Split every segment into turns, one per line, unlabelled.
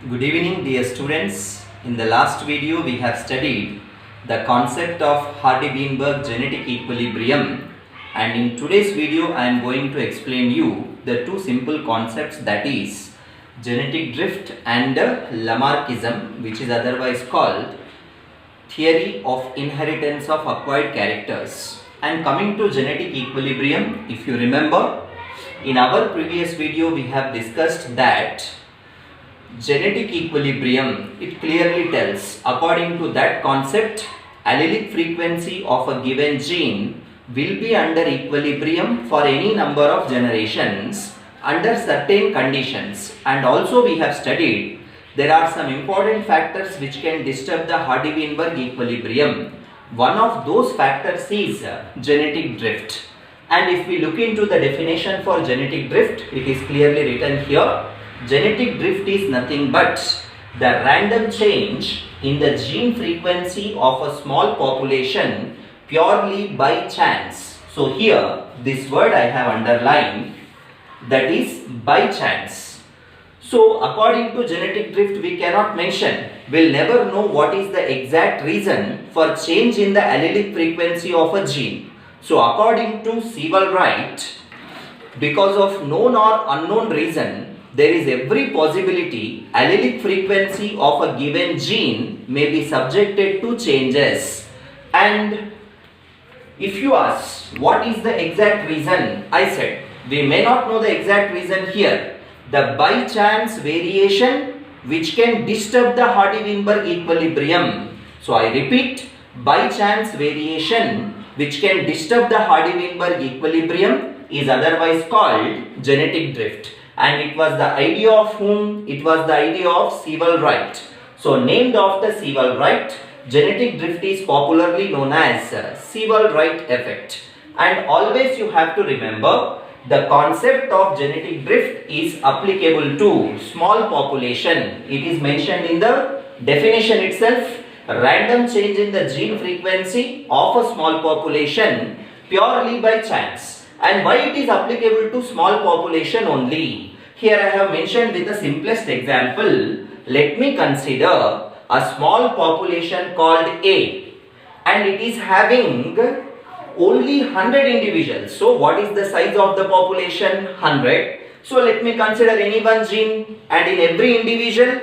Good evening, dear students. In the last video, we have studied the concept of Hardy-Weinberg genetic equilibrium, and in today's video, I am going to explain you the two simple concepts, that is genetic drift and Lamarckism, which is otherwise called theory of inheritance of acquired characters. And coming to genetic equilibrium, if you remember, in our previous video, we have discussed that genetic equilibrium, it clearly tells, according to that concept, allelic frequency of a given gene will be under equilibrium for any number of generations under certain conditions. And also we have studied there are some important factors which can disturb the Hardy-Weinberg equilibrium. One of those factors is genetic drift. And if we look into the definition for genetic drift, it is clearly written here. Genetic drift is nothing but the random change in the gene frequency of a small population purely by chance. So here this word I have underlined, that is by chance. So according to genetic drift, we cannot mention, we'll never know what is the exact reason for change in the allelic frequency of a gene. So according to Sewall-Wright, because of known or unknown reason, there is every possibility allelic frequency of a given gene may be subjected to changes. And if you ask what is the exact reason, I said we may not know the exact reason here. The by chance variation which can disturb the Hardy-Weinberg equilibrium. So I repeat, by chance variation which can disturb the Hardy-Weinberg equilibrium is otherwise called genetic drift. And it was the idea of whom? It was the idea of Sewall-Wright. So named after Sewall-Wright, genetic drift is popularly known as Sewall-Wright effect. And always you have to remember, the concept of genetic drift is applicable to small population. It is mentioned in the definition itself, random change in the gene frequency of a small population purely by chance. And why it is applicable to small population only? Here I have mentioned with the simplest example. Let me consider a small population called A, and it is having only 100 individuals. So what is the size of the population? 100. So let me consider any one gene, and in every individual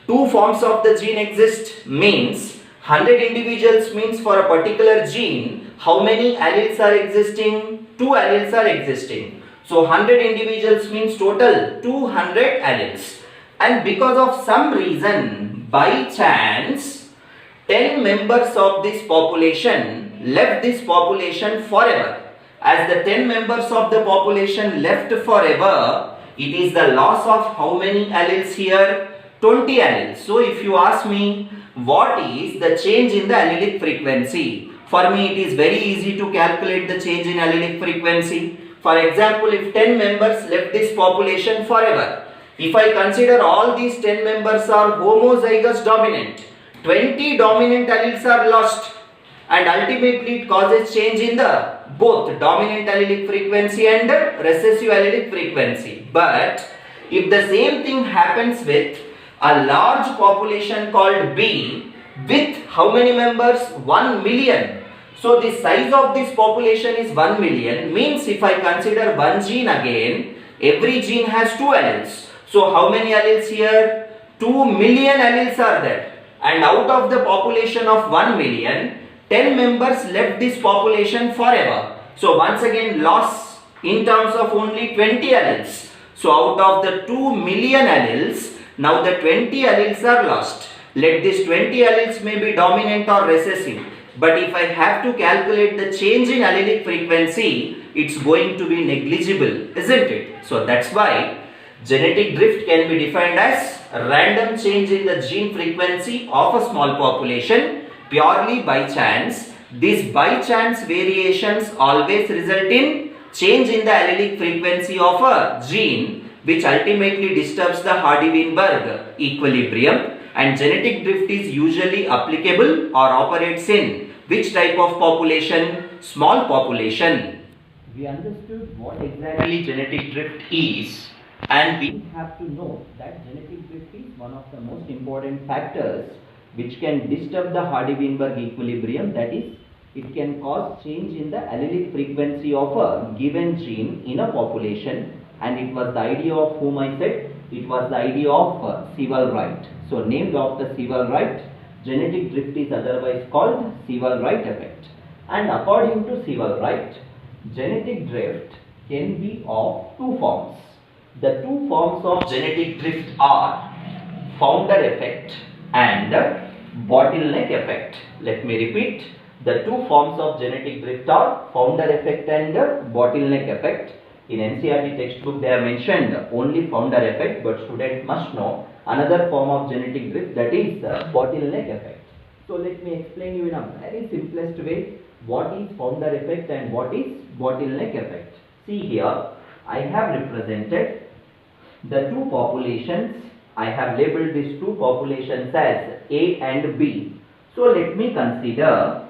two forms of the gene exist, means 100 individuals means for a particular gene how many alleles are existing? 2 alleles are existing. So 100 individuals means total 200 alleles. And because of some reason, by chance, 10 members of this population left this population forever. As the 10 members of the population left forever, it is the loss of how many alleles here? 20 alleles. So if you ask me, what is the change in the allelic frequency? For me, it is very easy to calculate the change in allelic frequency. For example, if 10 members left this population forever, if I consider all these 10 members are homozygous dominant, 20 dominant alleles are lost, and ultimately it causes change in the both dominant allelic frequency and recessive allelic frequency. But if the same thing happens with a large population called B with how many members? 1 million. So the size of this population is 1 million, means if I consider one gene again, every gene has 2 alleles. So how many alleles here? 2 million alleles are there. And out of the population of 1 million, 10 members left this population forever. So once again loss in terms of only 20 alleles. So out of the 2 million alleles, now the 20 alleles are lost. Let this 20 alleles may be dominant or recessive. But if I have to calculate the change in allelic frequency, it's going to be negligible, isn't it? So that's why genetic drift can be defined as random change in the gene frequency of a small population purely by chance. These by chance variations always result in change in the allelic frequency of a gene, which ultimately disturbs the Hardy-Weinberg equilibrium. And genetic drift is usually applicable or operates in which type of population? Small population. We understood what exactly genetic drift is. And we have to know that genetic drift is one of the most important factors which can disturb the Hardy-Weinberg equilibrium. That is, it can cause change in the allelic frequency of a given gene in a population. And it was the idea of whom I said? It was the idea of Sewall-Wright. So named after Sewall-Wright, genetic drift is otherwise called Sewall-Wright effect. And according to Sewall-Wright, genetic drift can be of two forms. The two forms of genetic drift are founder effect and bottleneck effect. Let me repeat. The two forms of genetic drift are founder effect and bottleneck effect. In NCERT textbook they have mentioned only founder effect, but student must know another form of genetic drift, that is bottleneck effect. So let me explain you in a very simplest way what is founder effect and what is bottleneck effect. See here, I have represented the two populations. I have labeled these two populations as A and B. So let me consider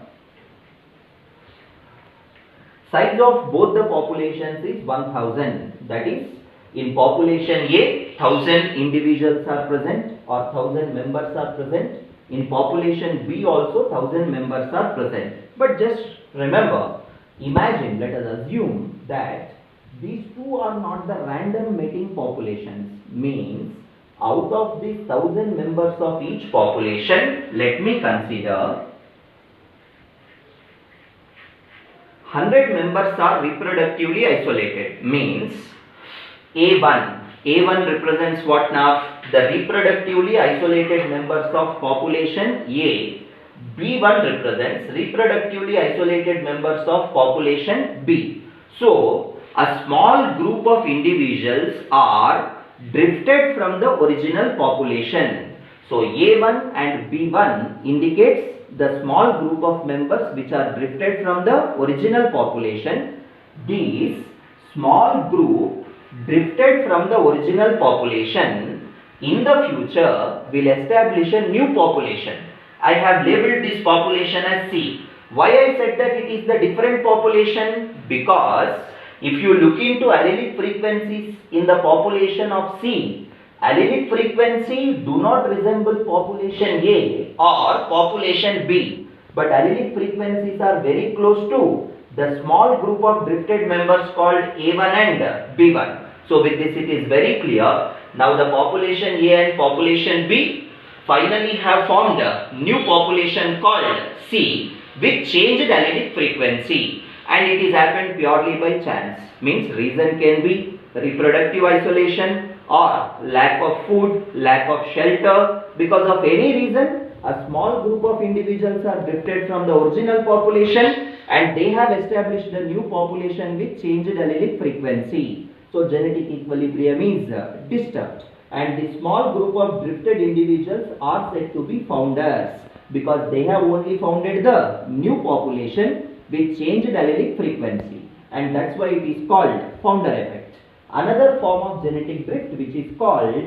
size of both the populations is 1000. That is, in population A, 1000 individuals are present or 1000 members are present. In population B also 1000 members are present. But just remember, imagine, let us assume that these two are not the random mating populations. Means out of these 1000 members of each population, let me consider 100 members are reproductively isolated. Means A1 represents what now? The reproductively isolated members of population A. B1 represents reproductively isolated members of population B. So a small group of individuals are drifted from the original population. So A1 and B1 indicates the small group of members which are drifted from the original population. These small group drifted from the original population in the future will establish a new population. I have labeled this population as C. Why I said that it is the different population? Because if you look into allelic frequencies in the population of C, allelic frequency do not resemble population A or population B, but allelic frequencies are very close to the small group of drifted members called A1 and B1. So with this it is very clear. Now the population A and population B finally have formed a new population called C with changed allelic frequency, and it is happened purely by chance. Means reason can be reproductive isolation or lack of food, lack of shelter. Because of any reason, a small group of individuals are drifted from the original population and they have established a new population with changed allelic frequency. So genetic equilibrium is disturbed, and the small group of drifted individuals are said to be founders because they have only founded the new population with changed allelic frequency, and that's why it is called founder effect. Another form of genetic drift which is called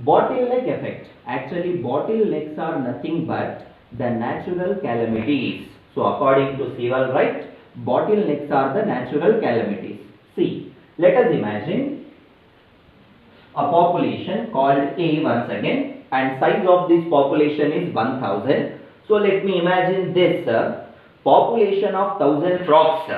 bottleneck effect. Actually, bottlenecks are nothing but the natural calamities. So according to Sewall-Wright, bottlenecks are the natural calamities. See, let us imagine a population called A once again, and size of this population is 1000. So let me imagine this population of 1000 frogs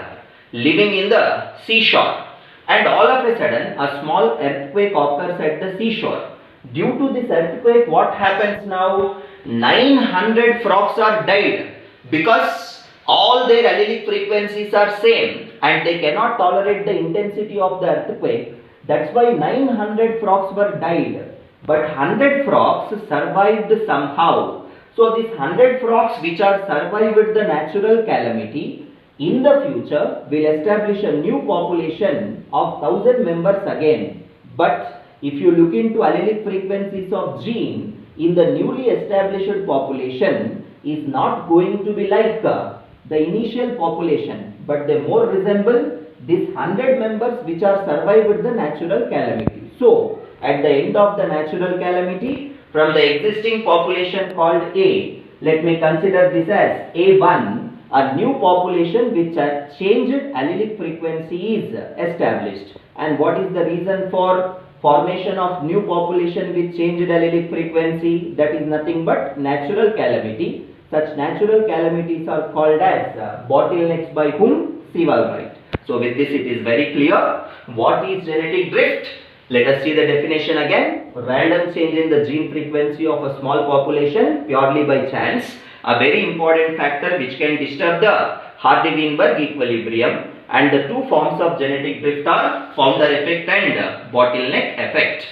living in the seashore, and all of a sudden a small earthquake occurs at the seashore. Due to this earthquake, what happens now? 900 frogs are died because all their allelic frequencies are same and they cannot tolerate the intensity of the earthquake. That's why 900 frogs were died, but 100 frogs survived somehow. So these 100 frogs which are survived the natural calamity, in the future will establish a new population of 1000 members again. But if you look into allelic frequencies of gene in the newly established population is not going to be like the initial population, but they more resemble these 100 members which are survived the natural calamity. So at the end of the natural calamity, from the existing population called A, let me consider this as A1, a new population which has changed allelic frequency is established. And what is the reason for formation of new population with changed allelic frequency, that is nothing but natural calamity. Such natural calamities are called as bottlenecks by whom? Sewall Wright. So with this it is very clear what is genetic drift. Let us see the definition again. Random change in the gene frequency of a small population purely by chance, a very important factor which can disturb the Hardy-Weinberg equilibrium, and the two forms of genetic drift are founder effect and bottleneck effect.